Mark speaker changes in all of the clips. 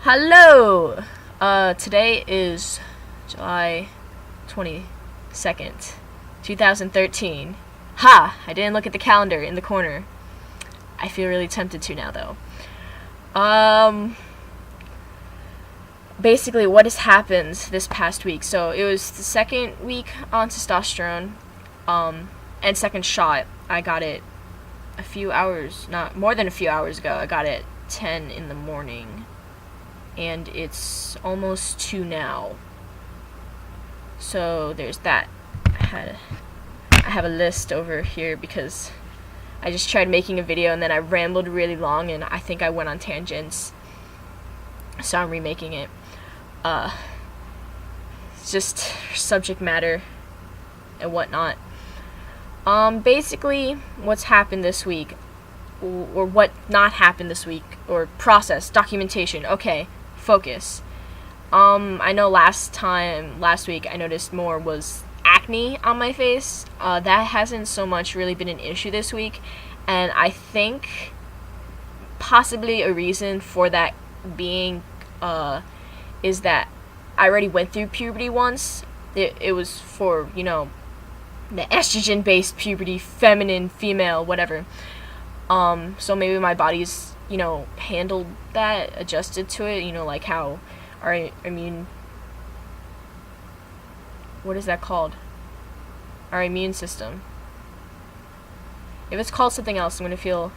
Speaker 1: Hello! Today is July 22nd, 2013. Ha! I didn't look at the calendar in the corner. I feel really tempted to now, though. Basically, what has happened this past week? So, it was the second week on testosterone, and second shot. I got it a few hours, not more than a few hours ago. I got it 10 in the morning. And it's almost 2 now. So there's that. I have a list over here because I just tried making a video and then I rambled really long and I think I went on tangents. So I'm remaking it. It's just subject matter and whatnot. Basically, what's happened this week, or what not happened this week, or process, documentation. Okay. Focus. I know last week I noticed more was acne on my face. That hasn't so much really been an issue this week, and I think possibly a reason for that being is that I already went through puberty once. It was for, the estrogen based puberty, feminine, female, whatever. So maybe my body's handled that, adjusted to it, like how our immune, what is that called? Our immune system. If it's called something else, I'm gonna feel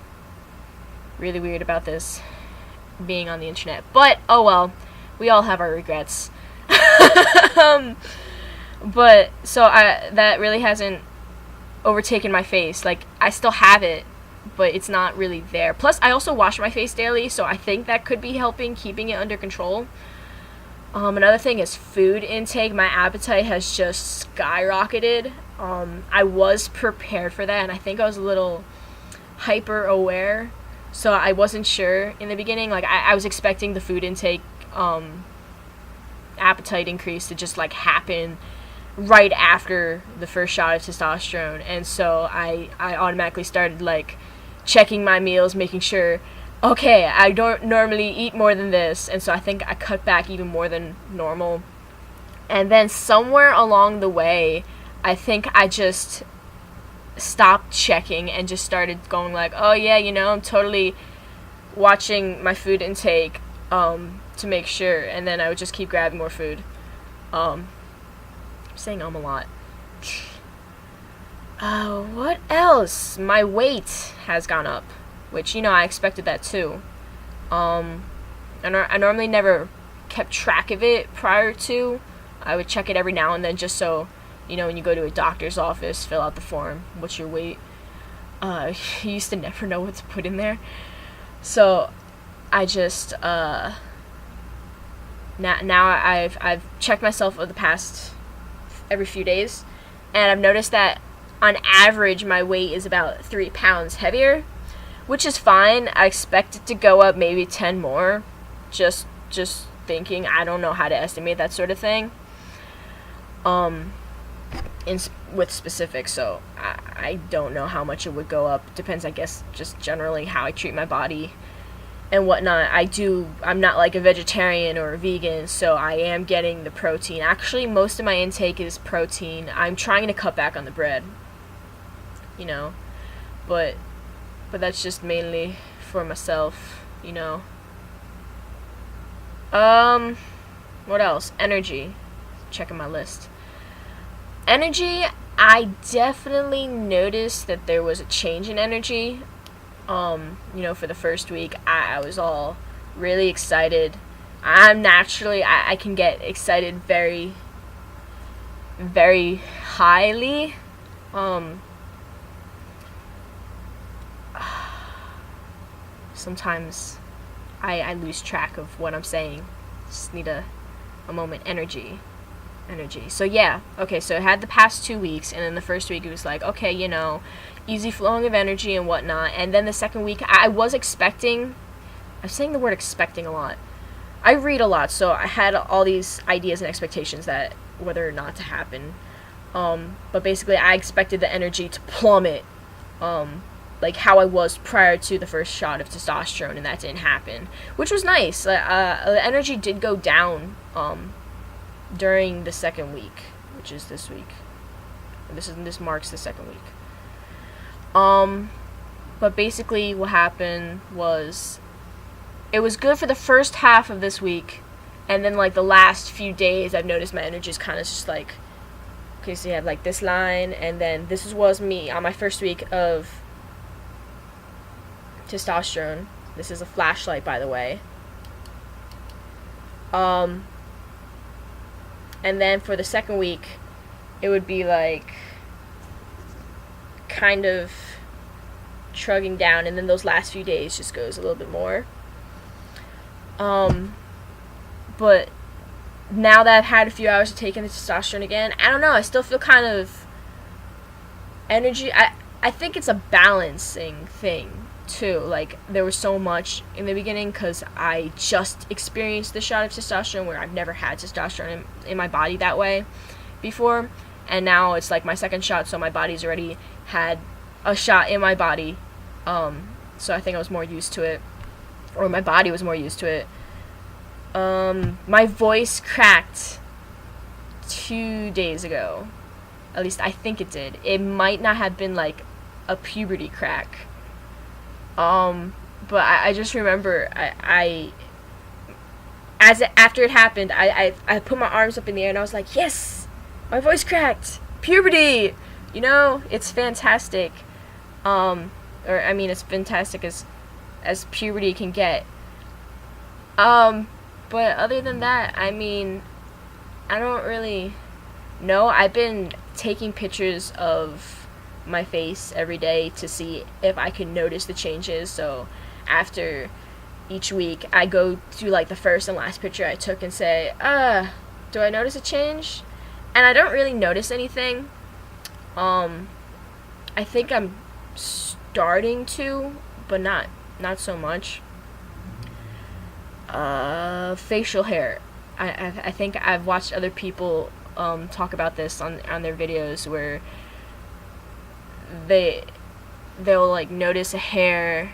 Speaker 1: really weird about this being on the internet. But, oh well, we all have our regrets. But, so that really hasn't overtaken my face. Like, I still have it, but it's not really there. Plus, I also wash my face daily, so I think that could be helping, keeping it under control. Another thing is food intake. My appetite has just skyrocketed. I was prepared for that, and I think I was a little hyper aware, so I wasn't sure in the beginning. Like, I was expecting the food intake, appetite increase to just, happen right after the first shot of testosterone, and so I automatically started, checking my meals, making sure, okay, I don't normally eat more than this, and so I think I cut back even more than normal. And then somewhere along the way, I think I just stopped checking and just started going oh yeah, I'm totally watching my food intake to make sure, and then I would just keep grabbing more food. I'm saying a lot. What else? My weight has gone up, which, I expected that too. I normally never kept track of it prior to. I would check it every now and then just so, when you go to a doctor's office, fill out the form, what's your weight? You used to never know what to put in there. So, I just, now I've checked myself over the past every few days, and I've noticed that on average, my weight is about 3 pounds heavier, which is fine. I expect it to go up maybe 10 more. Just thinking. I don't know how to estimate that sort of thing. With specifics, so I don't know how much it would go up. Depends, I guess, just generally how I treat my body and whatnot. I'm not like a vegetarian or a vegan, so I am getting the protein. Actually, most of my intake is protein. I'm trying to cut back on the bread. But that's just mainly for myself, What else? Energy. Checking my list. Energy, I definitely noticed that there was a change in energy. For the first week, I was all really excited. I'm naturally, I can get excited very, very highly. Sometimes I lose track of what I'm saying. Just need a moment. Energy. So yeah, okay, so it had the past 2 weeks, and then the first week it was okay, easy flowing of energy and whatnot, and then the second week I was expecting, I'm saying the word expecting a lot. I read a lot, so I had all these ideas and expectations that whether or not to happen, but basically I expected the energy to plummet, like how I was prior to the first shot of testosterone, and that didn't happen, which was nice. The energy did go down during the second week, which is this week. This marks the second week. But basically what happened was, it was good for the first half of this week, and then like the last few days I've noticed my energy is kind of just like, okay, so you have like this line, and then this was me on my first week of testosterone. This is a flashlight, by the way. And then for the second week, it would be like kind of trugging down, and then those last few days just goes a little bit more. But now that I've had a few hours of taking the testosterone again, I don't know, I still feel kind of energy. I think it's a balancing thing too. Like, there was so much in the beginning because I just experienced the shot of testosterone, where I've never had testosterone in my body that way before, and now it's like my second shot, so my body's already had a shot in my body. So I think I was more used to it, or my body was more used to it. My voice cracked 2 days ago. At least I think it did. It might not have been like a puberty crack. But I just remember after it happened, I put my arms up in the air and I was like, yes, my voice cracked. Puberty! You know, it's fantastic. Or I mean, it's fantastic as puberty can get. But other than that, I mean, I don't really know. I've been taking pictures of my face every day to see if I can notice the changes. So after each week, I go through like the first and last picture I took and say, do I notice a change? And I don't really notice anything. I think I'm starting to, but not so much. Facial hair. I think I've watched other people talk about this on their videos, where they'll like notice a hair,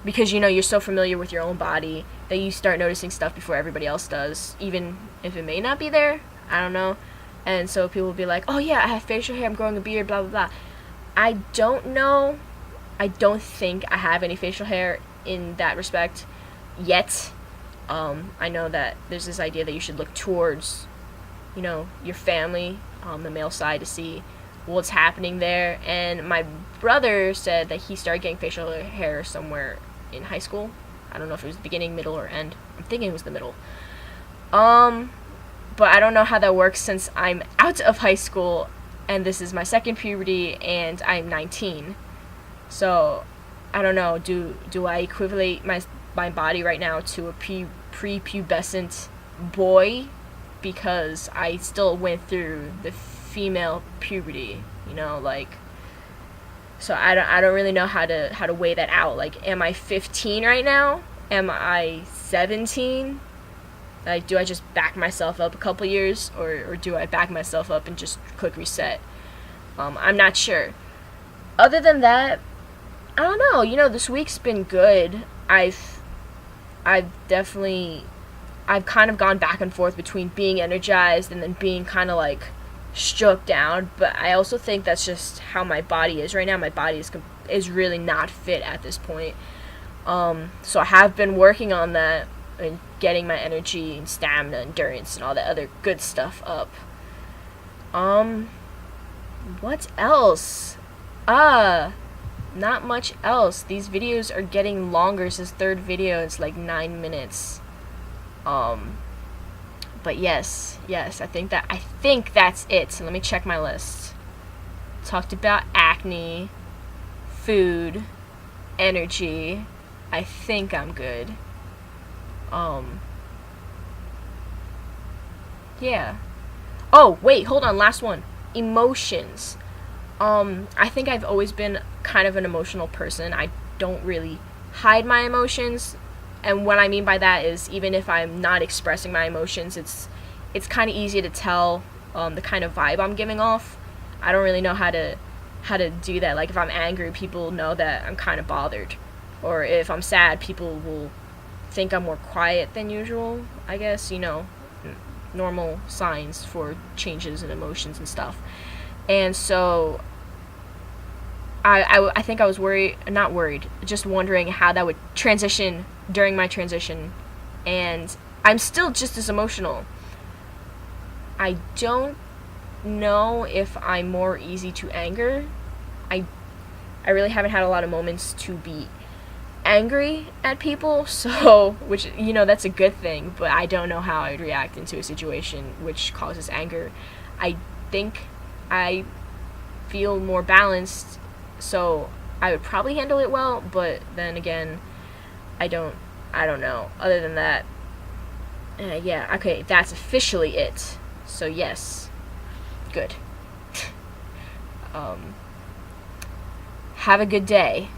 Speaker 1: because you know you're so familiar with your own body that you start noticing stuff before everybody else does, even if it may not be there. I don't know. And so people will be like, oh yeah, I have facial hair, I'm growing a beard, blah blah blah. I don't know. I don't think I have any facial hair in that respect yet. I know that there's this idea that you should look towards, you know, your family, the male side, to see what's happening there. And my brother said that he started getting facial hair somewhere in high school. I don't know if it was the beginning, middle, or end. I'm thinking it was the middle. But I don't know how that works, since I'm out of high school and this is my second puberty and I'm 19. So I don't know, do I equivalent my body right now to a prepubescent boy, because I still went through the female puberty, you know, like, so I don't really know how to weigh that out. Like, am I 15 right now? Am I 17? Like, do I just back myself up a couple years, or do I back myself up and just click reset? I'm not sure. Other than that, I don't know. You know, this week's been good. I've kind of gone back and forth between being energized and then being kind of like struck down. But I also think that's just how my body is right now. My body is really not fit at this point. So I have been working on that and getting my energy and stamina, endurance, and all that other good stuff up. What else? Not much else. These videos are getting longer. This third video is like 9 minutes. But yes, I think that's it. So let me check my list. Talked about acne, food, energy. I think I'm good. Yeah. Oh, wait, hold on, last one. Emotions. I think I've always been kind of an emotional person. I don't really hide my emotions. And what I mean by that is, even if I'm not expressing my emotions, it's kind of easy to tell the kind of vibe I'm giving off. I don't really know how how to do that. Like if I'm angry, people know that I'm kind of bothered, or if I'm sad, people will think I'm more quiet than usual. I guess, normal signs for changes in emotions and stuff. And so I think I was not worried, just wondering how that would transition during my transition. And I'm still just as emotional. I don't know if I'm more easy to anger. I really haven't had a lot of moments to be angry at people, so, which, that's a good thing, but I don't know how I would react into a situation which causes anger. I think I feel more balanced, so I would probably handle it well, but then again, I don't know. Other than that, yeah, okay, that's officially it. So yes, good. Have a good day.